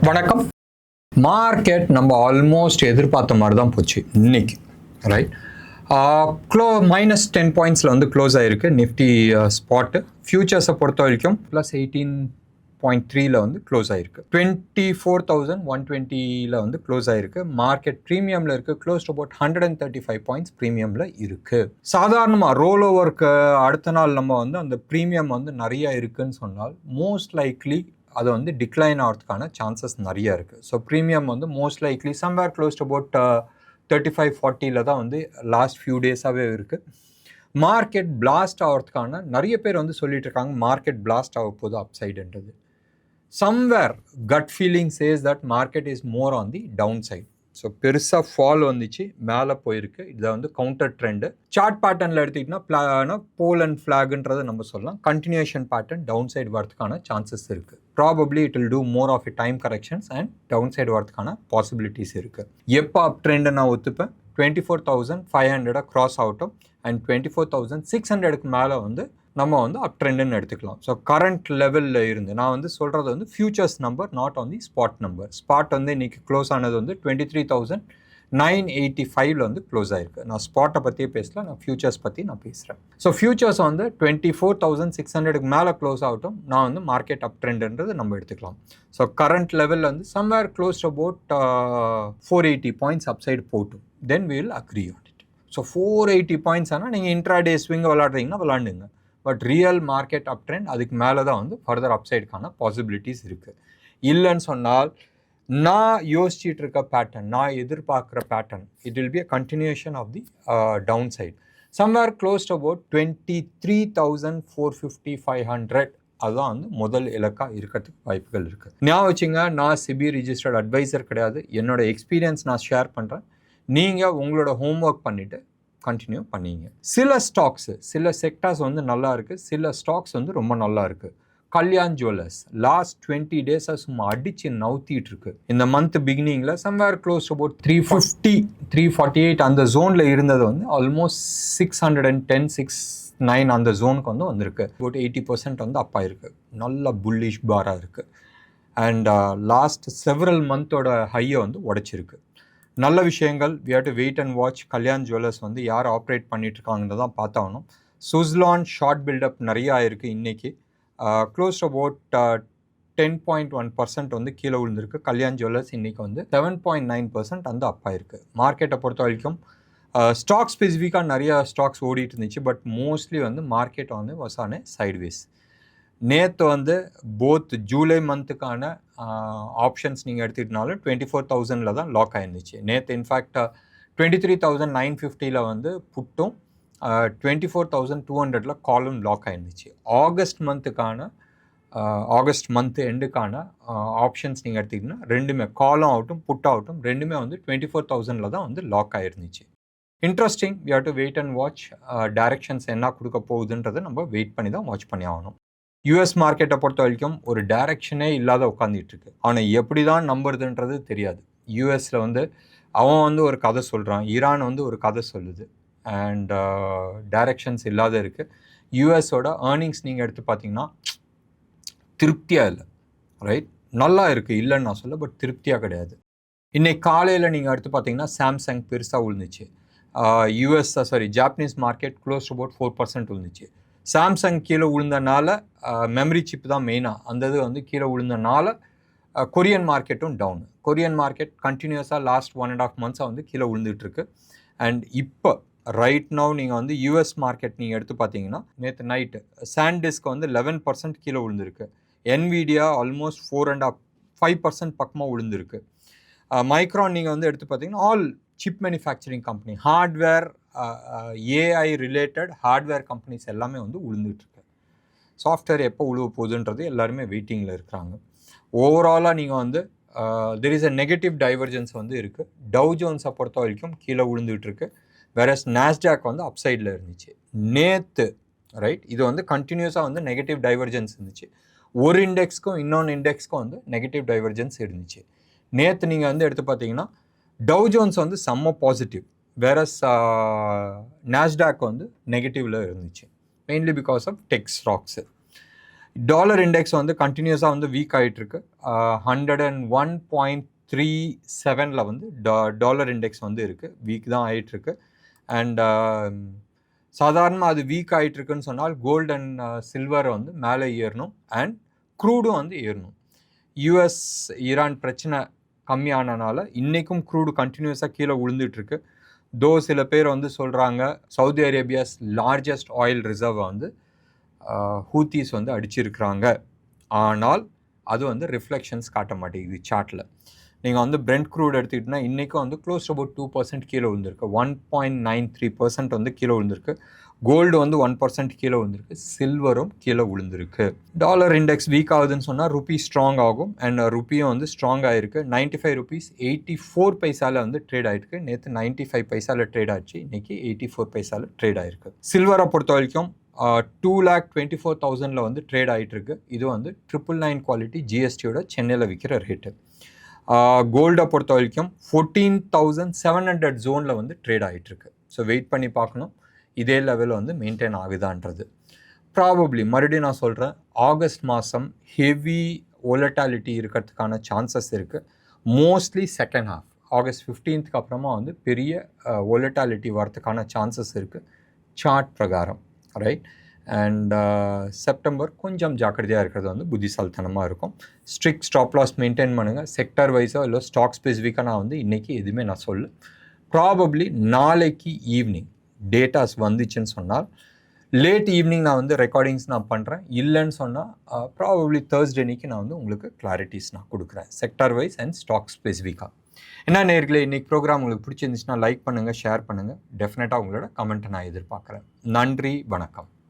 வணக்கம். மார்க்கெட் நம்ம ஆல்மோஸ்ட் எதிர்பார்த்த மாதிரி தான் போச்சு இன்னைக்கு, ரைட்? -10 பாயிண்ட்ஸில் வந்து க்ளோஸ் ஆகிருக்கு நிஃப்டி ஸ்பாட்டு. ஃபியூச்சர்ஸை பொறுத்த வரைக்கும் +18.3 வந்து க்ளோஸ் ஆகிருக்கு. 24,120 வந்து க்ளோஸ் ஆகிருக்கு. மார்க்கெட் ப்ரீமியமில் இருக்குது. க்ளோஸ் டு அபவுட் 135 பாயிண்ட்ஸ் ப்ரீமியமில் இருக்குது. சாதாரணமாக ரோல் ஓவருக்கு அடுத்த நாள் நம்ம வந்து அந்த ப்ரீமியம் வந்து நிறையா இருக்குதுன்னு சொன்னால் மோஸ்ட் லைக்லி அது வந்து டிக்ளைன் ஆகிறதுக்கான சான்சஸ் நிறையா இருக்குது. ஸோ ப்ரீமியம் வந்து most likely somewhere close to about 35-40 தான் வந்து லாஸ்ட் ஃபியூ டேஸாகவே இருக்குது. மார்க்கெட் பிளாஸ்ட் ஆகிறதுக்கான நிறைய பேர் வந்து சொல்லிட்டு இருக்காங்க மார்க்கெட் பிளாஸ்ட் ஆக போகுது அப்சைடுன்றது. Somewhere gut feeling says that market is more on the down side. So பெருசாக ஃபால் வந்துச்சு, மேலே போயிருக்கு. இதை வந்து கவுண்டர் ட்ரெண்டு. சார்ட் பேட்டர்னில் எடுத்துக்கிட்டிங்கன்னா போல் அண்ட் ஃப்ளாக்ன்றதை நம்ம சொல்லலாம். கண்டினியூஷன் பேட்டர்ன் டவுன் சைடு வரதுக்கான சான்சஸ் இருக்குது. Probably it will do more of a time corrections and down side வரதுக்கான பாசிபிலிட்டிஸ் இருக்குது. எப்போ அப் ட்ரெண்டை நான் ஒத்துப்பேன்? 24,500 க்ராஸ் ஆகட்டும் அண்ட் 24,600க்கு மேலே வந்து நம்ம வந்து அப் ட்ரெண்டுன்னு எடுத்துக்கலாம். ஸோ கரண்ட் லெவலில் இருந்து நான் வந்து சொல்கிறது வந்து futures number, not on the spot number. Spot வந்து இன்றைக்கி க்ளோஸ் ஆனது வந்து 23,985 வந்து க்ளோஸ் ஆகிருக்கு. நான் ஸ்பாட்டை பற்றியே பேசல, நான் ஃபியூச்சர்ஸ் பற்றி நான் பேசுகிறேன். ஸோ ஃபியூச்சர்ஸ் வந்து 24,600க்கு மேலே க்ளோஸ் ஆகட்டும், நான் வந்து மார்க்கெட் அப் ட்ரெண்டுன்றது நம்ம எடுத்துக்கலாம். ஸோ கரண்ட் லெவலில் வந்து somewhere close about 480 points upside போட்டும், then we will agree on it. So 480 points ஆனால் நீங்கள் இன்ட்ராடே ஸ்விங்கை விளாட்றீங்கன்னா விளாண்டுங்க. But real market up trend அதுக்கு மேலே தான் வந்து ஃபர்தர் அப்சைடுக்கான பாசிபிலிட்டிஸ் இருக்குது. இல்லைன்னு சொன்னால் நான் யோசிச்சுட்டு இருக்க பேட்டர்ன், நான் எதிர்பார்க்குற pattern, it will be a continuation of the down side. Somewhere close to about 23,450-500 அதுதான் வந்து முதல் இலக்காக இருக்கிறதுக்கு வாய்ப்புகள் இருக்குது. ஞாபகம் வச்சுங்க, நான் SEBI ரிஜிஸ்டர்ட் அட்வைசர் கிடையாது. என்னோட எக்ஸ்பீரியன்ஸ் நான் ஷேர் பண்ணுறேன். நீங்கள் உங்களோட ஹோம்ஒர்க் பண்ணிவிட்டு கண்டினியூ பண்ணிங்க. சில ஸ்டாக்ஸு, சில செக்டார்ஸ் வந்து நல்லா இருக்குது, சில ஸ்டாக்ஸ் வந்து ரொம்ப நல்லா இருக்குது. கல்யாண் ஜுவல்லர்ஸ் லாஸ்ட் 20 டேஸாக சும்மா அடித்து நவுத்திட்டு இருக்கு. இந்த மந்த் பிகினிங்கில் சம்வேர் க்ளோஸ் அபவுட் 350-348 அந்த ஜோனில் இருந்தது வந்து ஆல்மோஸ்ட் 610-609 அந்த ஜோனுக்கு வந்து வந்திருக்கு. அபவுட் 80% வந்து அப்பா இருக்குது. நல்ல புல்லிஷ் பாராக இருக்குது. அண்ட் லாஸ்ட் செவரல் மந்தோட ஹையை வந்து உடைச்சிருக்கு. நல்ல விஷயங்கள். We have to wait and watch. Kalyan Jewellers வந்து யார் ஆப்ரேட் பண்ணிட்டு இருக்காங்கன்னு தான் பார்த்தாகணும். சுஸ்லான் ஷார்ட் பில்டப் நிறைய ஆயிருக்கு. இன்றைக்கி க்ளோஸ் அபவுட் 10.1% வந்து கீழே விழுந்திருக்கு. கல்யாண் ஜுவல்லர்ஸ் இன்றைக்கி வந்து 7.9% வந்து அப் ஆயிருக்கு. மார்க்கெட்டை பொறுத்த வரைக்கும் ஸ்டாக் ஸ்பெசிஃபிக்காக நிறையா ஸ்டாக்ஸ் ஓடிட்டு இருந்துச்சு. பட் மோஸ்ட்லி வந்து மார்க்கெட் வந்து வசான சைட்வேஸ். நேற்று வந்து போத் ஜூலை மந்த்துக்கான ஆப்ஷன்ஸ் நீங்கள் எடுத்துக்கிட்டனாலும் 24,000 தான் லாக் ஆயிருந்துச்சு. நேற்று இன்ஃபேக்ட் 23,950 வந்து புட்டும் 24,200 காலும் லாக் ஆயிருந்துச்சு. ஆகஸ்ட் மந்த் எண்டுக்கான ஆப்ஷன்ஸ் நீங்கள் எடுத்திங்கன்னா ரெண்டுமே காலும் ஆகட்டும் புட் ஆகட்டும் ரெண்டுமே வந்து 24,000 தான் வந்து லாக் ஆயிருந்துச்சு. Interesting. We have to wait and watch. Directions என்ன கொடுக்க போகுதுன்றதை நம்ம வெயிட் பண்ணி தான் வாட்ச் பண்ணி ஆகணும். US மார்க்கெட்டை பொறுத்த வரைக்கும் ஒரு டைரக்ஷனே இல்லாத உட்காந்துட்டுருக்கு. ஆனால் எப்படி தான் நம்புறதுன்றது தெரியாது. யூஎஸில் வந்து அவன் வந்து ஒரு கதை சொல்கிறான், ஈரான் வந்து ஒரு கதை சொல்லுது. அண்ட் டைரக்ஷன்ஸ் இல்லாத இருக்குது. யூஎஸோட ஏர்னிங்ஸ் நீங்கள் எடுத்து பார்த்தீங்கன்னா திருப்தியாக இல்லை, ரைட்? நல்லா இருக்குது, இல்லைன்னு நான் சொல்ல, பட் திருப்தியாக கிடையாது. இன்றைக்கி காலையில் நீங்கள் எடுத்து பார்த்தீங்கன்னா சாம்சங் பெருசாக விழுந்துச்சு. ஜாப்பனீஸ் மார்க்கெட் க்ளோஸ் அபவுட் 4% விழுந்துச்சு. சாம்சங் கீழே விழுந்தனால மெமரி சிப் தான் மெயினாக அந்த இது வந்து கீழே விழுந்தனால கொரியன் மார்க்கெட்டும் டவுன். கொரியன் மார்க்கெட் கண்டினியூஸாக லாஸ்ட் 1.5 months வந்து கீழே விழுந்துட்டுருக்கு. அண்ட் இப்போ ரைட் நவ் நீங்கள் வந்து US மார்க்கெட் நீங்கள் எடுத்து பார்த்தீங்கன்னா நேற்று நைட்டு சாண்டிஸ்க்கு வந்து 11% கீழே விழுந்திருக்கு. என்விடியா ஆல்மோஸ்ட் 4.5% பக்கமாக விழுந்திருக்கு. மைக்ரான் நீங்கள் வந்து எடுத்து பார்த்தீங்கன்னா all chip manufacturing company, hardware, AI related hardware companies எல்லாமே வந்து விழுந்துட்டுருக்கு. சாஃப்ட்வேர் எப்போ உழுவ போகுதுன்றது எல்லாருமே வெயிட்டிங்கில் இருக்கிறாங்க. ஓவராலாக நீங்கள் வந்து there is a negative divergence வந்து இருக்குது. டவ் ஜோன்ஸை பொறுத்த வரைக்கும் கீழே விழுந்துட்டுருக்கு. வேறஸ் நாஸ்டாக் வந்து அப்சைடில் இருந்துச்சு நேற்று, ரைட்? இது வந்து கண்டினியூஸாக வந்து நெகட்டிவ் டைவர்ஜென்ஸ் இருந்துச்சு. ஒரு இண்டெக்ஸ்க்கும் இன்னொன்று இண்டெக்ஸ்க்கும் வந்து நெகட்டிவ் டைவர்ஜென்ஸ் இருந்துச்சு. நேற்று நீங்கள் வந்து எடுத்து பார்த்தீங்கன்னா டவ் ஜோன்ஸ் வந்து செம்ம பாசிட்டிவ், வேறஸ் நாஸ்டாக் வந்து நெகட்டிவில் இருந்துச்சு, mainly because of tech stocks. Dollar index வந்து கண்டினியூஸாக வந்து வீக் ஆகிட்டுருக்கு. 101.37 வந்து டாலர் இண்டெக்ஸ் வந்து இருக்குது, வீக் தான் ஆகிட்டுருக்கு. அண்ட் சாதாரணமாக அது வீக் ஆகிட்டுருக்குன்னு சொன்னால் கோல்டு அண்ட் சில்வர் வந்து மேலே ஏறணும் அண்ட் க்ரூடும் வந்து ஏறணும். யூஎஸ் ஈரான் பிரச்சனை கம்மியானனால இன்றைக்கும் க்ரூடு கண்டினியூஸாக கீழே விழுந்துட்டுருக்கு. சில பேர் வந்து சொல்கிறாங்க சவுதி அரேபியாஸ் லார்ஜஸ்ட் ஆயில் ரிசர்வை வந்து ஹூத்தீஸ் வந்து அடிச்சிருக்கிறாங்க. ஆனால் அது வந்து ரிஃப்ளெக்ஷன்ஸ் காட்ட மாட்டேங்குது சார்ட்டில். நீங்கள் வந்து பிரெண்ட் க்ரூட் எடுத்துக்கிட்டிங்கன்னா இன்றைக்கும் வந்து க்ளோஸ் அபவுட் 2% கீழே விழுந்திருக்கு. 1.93% வந்து கீழே விழுந்திருக்கு. கோல்டு வந்து 1% கீழே விழுந்திருக்கு. சில்வரும் கீழே விழுந்திருக்கு. டாலர் இண்டெக்ஸ் வீக் ஆகுதுன்னு சொன்னால் ருப்பி ஸ்ட்ராங் ஆகும். அண்ட் ருப்பியும் வந்து ஸ்ட்ராங் ஆகிருக்கு. 95 rupees 84 பைசாவில் வந்து ட்ரேட் ஆகிருக்கு. நேற்று 95 பைசாவில் ட்ரேட் ஆச்சு, இன்றைக்கி 84 பைசாவில் ட்ரேட் ஆகிருக்கு. சில்வரை பொறுத்த வரைக்கும் 2,24,000 வந்து ட்ரேட் ஆகிட்டுருக்கு. இது வந்து 999 குவாலிட்டி ஜிஎஸ்டியோட சென்னையில் விற்கிற ரேட்டு. கோல்டை பொறுத்த வரைக்கும் 14,700 ஜோனில் வந்து ட்ரேட் ஆகிட்டுருக்கு. ஸோ வெயிட் பண்ணி பார்க்கணும் இதே லெவலில் வந்து மெயின்டைன் ஆகுதான்றது. ப்ராபப்ளி மறுபடியும் நான் சொல்கிறேன், ஆகஸ்ட் மாதம் ஹெவி வோலட்டாலிட்டி இருக்கிறதுக்கான சான்சஸ் இருக்குது. Mostly second half August 15th அப்புறமா வந்து பெரிய வோலட்டாலிட்டி வரதுக்கான சான்சஸ் இருக்குது சார்ட் பிரகாரம், ரைட். அண்ட் செப்டம்பர் கொஞ்சம் ஜாக்கிரதையாக இருக்கிறது வந்து புத்திசாலித்தனமாக இருக்கும். ஸ்ட்ரிக்ட் ஸ்டாப் லாஸ் மெயின்டைன் பண்ணுங்கள். செக்டர் வைஸோ இல்லை ஸ்டாக் ஸ்பெசிஃபிக்காக நான் வந்து இன்றைக்கி எதுவுமே நான் சொல்ல. ப்ராபப்ளி நாளைக்கு ஈவினிங் டேட்டாஸ் வந்துச்சுன்னு சொன்னால் லேட் ஈவினிங் நான் வந்து ரெக்கார்டிங்ஸ் நான் பண்ணுறேன். இல்லைன்னு சொன்னால் ப்ராபப்ளி தேர்ஸ்டே அன்னைக்கு நான் வந்து உங்களுக்கு கிளாரிட்டிஸ் நான் கொடுக்குறேன் செக்டர் வைஸ் அண்ட் ஸ்டாக் ஸ்பெசிஃபிக்காக. என்ன நேர்களே, இன்றைக்கி ப்ரோக்ராம் உங்களுக்கு பிடிச்சிருந்துச்சுன்னா லைக் பண்ணுங்கள், ஷேர் பண்ணுங்கள். டெஃபினட்டாக உங்களோட கமெண்ட்டை நான் எதிர்பார்க்குறேன். நன்றி, வணக்கம்.